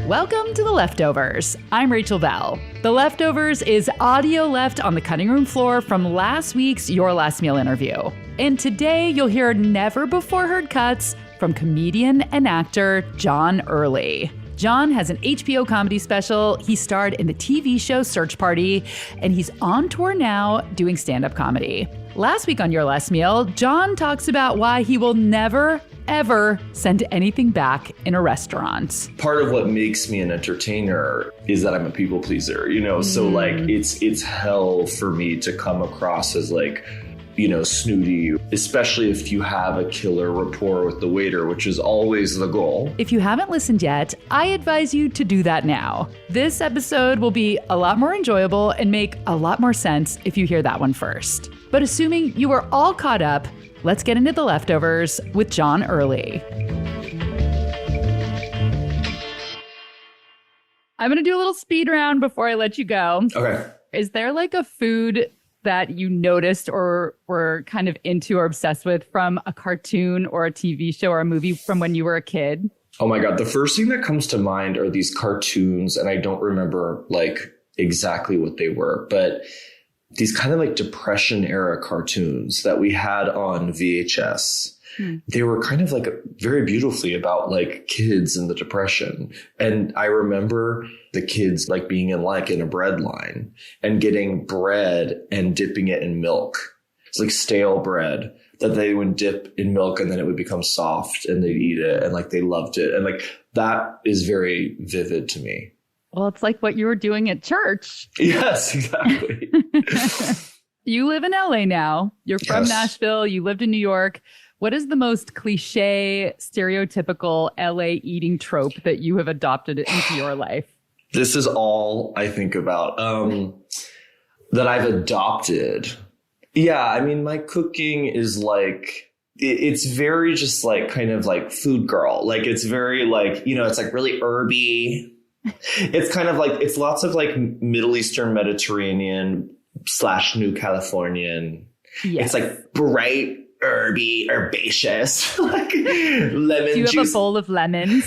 Welcome to The Leftovers. I'm Rachel Belle. The Leftovers is audio left on the cutting room floor from last week's Your Last Meal interview. And today you'll hear never-before-heard cuts from comedian and actor John Early. John has an HBO comedy special. He starred in the TV show Search Party, and he's on tour now doing stand-up comedy. Last week on Your Last Meal, John talks about why he will never, ever send anything back in a restaurant. Part of what makes me an entertainer is that I'm a people pleaser, so like it's hell for me to come across as like, snooty, especially if you have a killer rapport with the waiter, which is always the goal. If you haven't listened yet, I advise you to do that now. This episode will be a lot more enjoyable and make a lot more sense if you hear that one first. But assuming you are all caught up, let's get into The Leftovers with John Early. I'm going to do a little speed round before I let you go. Okay. Is there like a food that you noticed or were kind of into or obsessed with from a cartoon or a TV show or a movie from when you were a kid? Oh my God. The first thing that comes to mind are these cartoons, and I don't remember like exactly what they were, but these kind of like Depression era cartoons that we had on VHS. They were kind of like very beautifully about like kids and the Depression. And I remember the kids like being in a bread line and getting bread and dipping it in milk. It's like stale bread that they would dip in milk and then it would become soft and they'd eat it. And like they loved it. And like that is very vivid to me. Well, it's like what you were doing at church. Yes, exactly. You live in LA now. You're from Nashville. You lived in New York. What is the most cliche, stereotypical LA eating trope that you have adopted into your life? This is all I think about that I've adopted. Yeah, I mean, my cooking is like, it's very just like kind of like food girl. Like it's very like, it's like really herby. It's kind of like, it's lots of like Middle Eastern Mediterranean / New Californian. Yes. It's like bright, herby, herbaceous, like lemon juice. Do you have a bowl of lemons?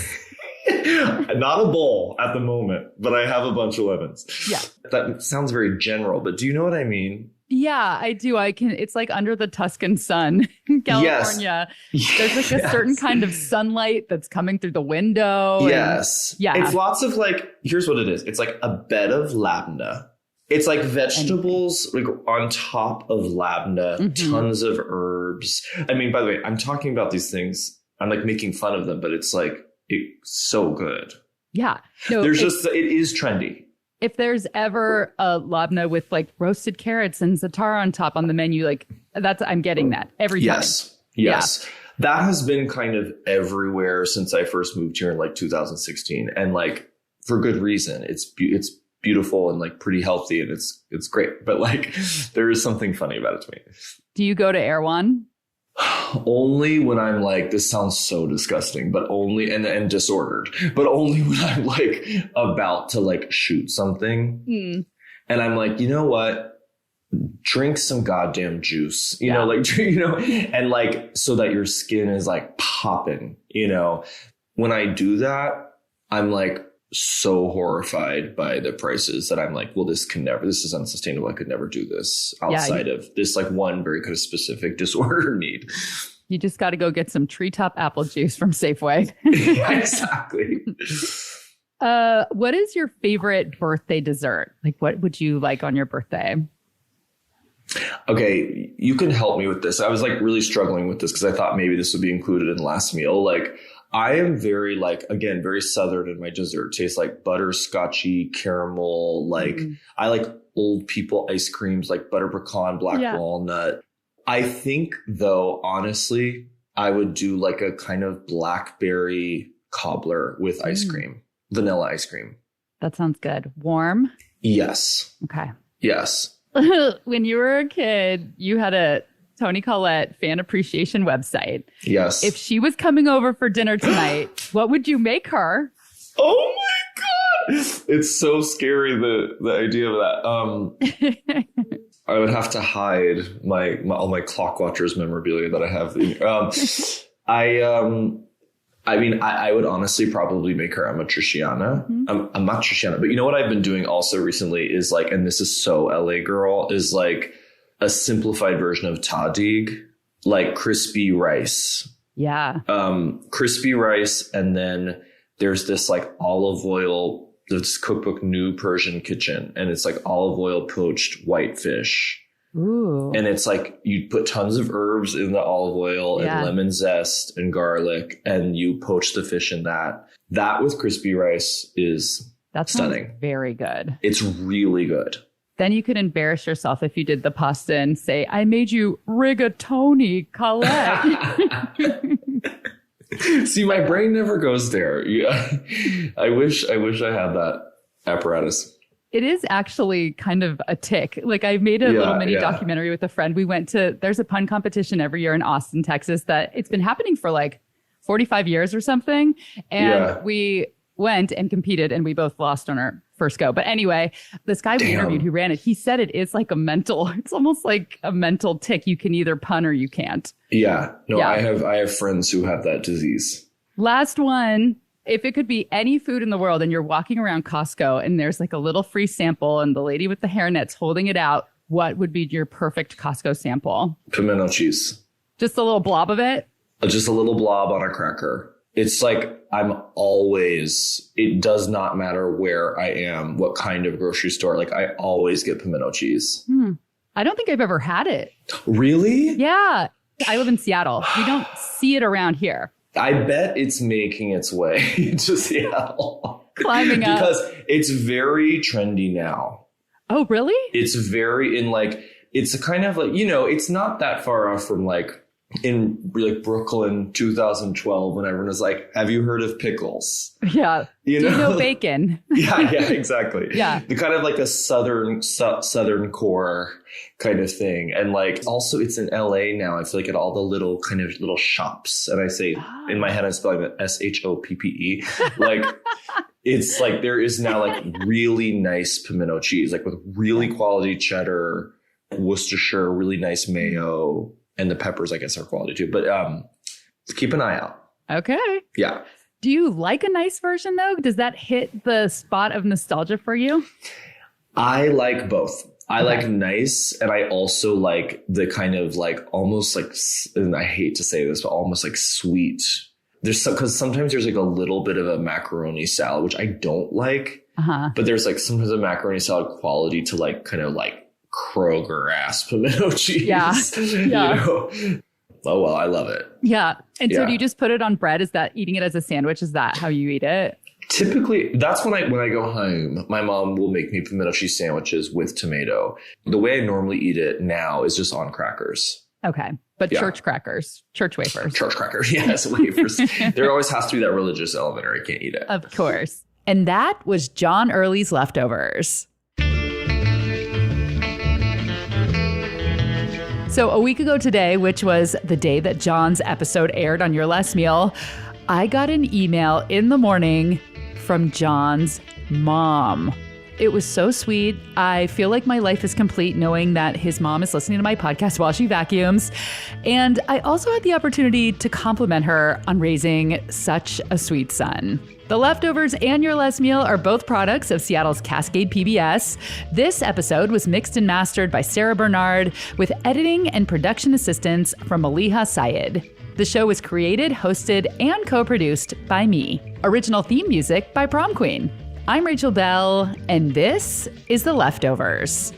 Not a bowl at the moment, but I have a bunch of lemons. Yeah. That sounds very general, but do you know what I mean? Yeah, I do. It's like under the Tuscan sun in California. Yes. There's like a certain kind of sunlight that's coming through the window. Yes. Yeah. It's lots of like, here's what it is. It's like a bed of labneh. It's like vegetables like on top of labneh, tons of herbs. I mean, by the way, I'm talking about these things. I'm like making fun of them, but it's like, it's so good. Yeah. No, it is trendy. If there's ever a labneh with like roasted carrots and za'atar on top on the menu, like I'm getting that every time. Yes. Yeah. That has been kind of everywhere since I first moved here in like 2016. And like for good reason. It's beautiful and like pretty healthy and it's great. But like there is something funny about it to me. Do you go to Erewhon? Only when I'm like, this sounds so disgusting, but only and disordered, but only when I'm like about to like shoot something. And I'm like, you know what? Drink some goddamn juice, and like so that your skin is like popping, When I do that, I'm like so horrified by the prices that I'm like, well, this is unsustainable. I could never do this outside of this like one very kind of specific disorder need. You just got to go get some treetop apple juice from Safeway. Yeah, exactly. What is your favorite birthday dessert? Like, what would you like on your birthday? Okay, you can help me with this. I was like really struggling with this because I thought maybe this would be included in last meal. Like, I am very like, again, very Southern in my dessert. Tastes like butterscotchy, caramel. Like I like old people ice creams like butter pecan, black walnut. I think though, honestly, I would do like a kind of blackberry cobbler with ice cream, vanilla ice cream. That sounds good. Warm? Yes. Okay. Yes. When you were a kid, you had a Toni Collette fan appreciation website. Yes. If she was coming over for dinner tonight, what would you make her? Oh my God. It's so scary, the idea of that. I would have to hide all my Clock Watchers memorabilia that I have. I mean, I would honestly probably make her amatriciana. Amatriciana. But you know what I've been doing also recently is like, and this is so LA girl, is like a simplified version of tahdig, like crispy rice. Yeah. Crispy rice. And then there's this like olive oil, this cookbook, New Persian Kitchen. And it's like olive oil poached white fish. Ooh. And it's like you put tons of herbs in the olive oil and lemon zest and garlic, and you poach the fish in that. That with crispy rice is stunning. Very good. It's really good. Then you could embarrass yourself if you did the pasta and say, I made you rigatoni, Colette. See, my brain never goes there. Yeah. I wish I had that apparatus. It is actually kind of a tick. Like I made a little mini documentary with a friend. We went to, there's a pun competition every year in Austin, Texas that it's been happening for like 45 years or something. And we went and competed and we both lost on our first go. But anyway, this guy we interviewed who ran it, he said it is like it's almost like a mental tick. You can either pun or you can't. Yeah. No, I have friends who have that disease. Last one. If it could be any food in the world and you're walking around Costco and there's like a little free sample and the lady with the hairnet's holding it out, what would be your perfect Costco sample? Pimento cheese. Just a little blob of it? Just a little blob on a cracker. It's like it does not matter where I am, what kind of grocery store. Like I always get pimento cheese. I don't think I've ever had it. Really? Yeah. I live in Seattle. We don't see it around here. I bet it's making its way to Seattle. Climbing up. Because it's very trendy now. Oh, really? It's very it's a kind of like, it's not that far off from like in like Brooklyn 2012 when everyone was like, have you heard of pickles? Yeah. Do you know bacon? Yeah, exactly. Yeah. The kind of like a southern core kind of thing. And like also it's in LA now. I feel like at all the little shops. And I say in my head I'm spelling it SHOPPE. Like it's like there is now like really nice pimento cheese, like with really quality cheddar, Worcestershire, really nice mayo. And the peppers, I guess, are quality too. But keep an eye out. Okay. Yeah. Do you like a nice version, though? Does that hit the spot of nostalgia for you? I like both. I like nice. And I also like the kind of like almost like, and I hate to say this, but almost like sweet. Because sometimes there's like a little bit of a macaroni salad, which I don't like. But there's like sometimes a macaroni salad quality to like kind of like Kroger ass pimento cheese. Yeah. Oh well, I love it. Yeah. And so do you just put it on bread? Is that eating it as a sandwich? Is that how you eat it? Typically, that's when I go home, my mom will make me pimento cheese sandwiches with tomato. The way I normally eat it now is just on crackers. Okay. But church crackers, church wafers. Church crackers, yes, wafers. There always has to be that religious element or I can't eat it. Of course. And that was John Early's Leftovers. So a week ago today, which was the day that John's episode aired on Your Last Meal, I got an email in the morning from John's mom. It was so sweet. I feel like my life is complete knowing that his mom is listening to my podcast while she vacuums. And I also had the opportunity to compliment her on raising such a sweet son. The Leftovers and Your Last Meal are both products of Seattle's Cascade PBS. This episode was mixed and mastered by Sarah Bernard with editing and production assistance from Maliha Syed. The show was created, hosted, and co-produced by me. Original theme music by Prom Queen. I'm Rachel Belle, and this is The Leftovers.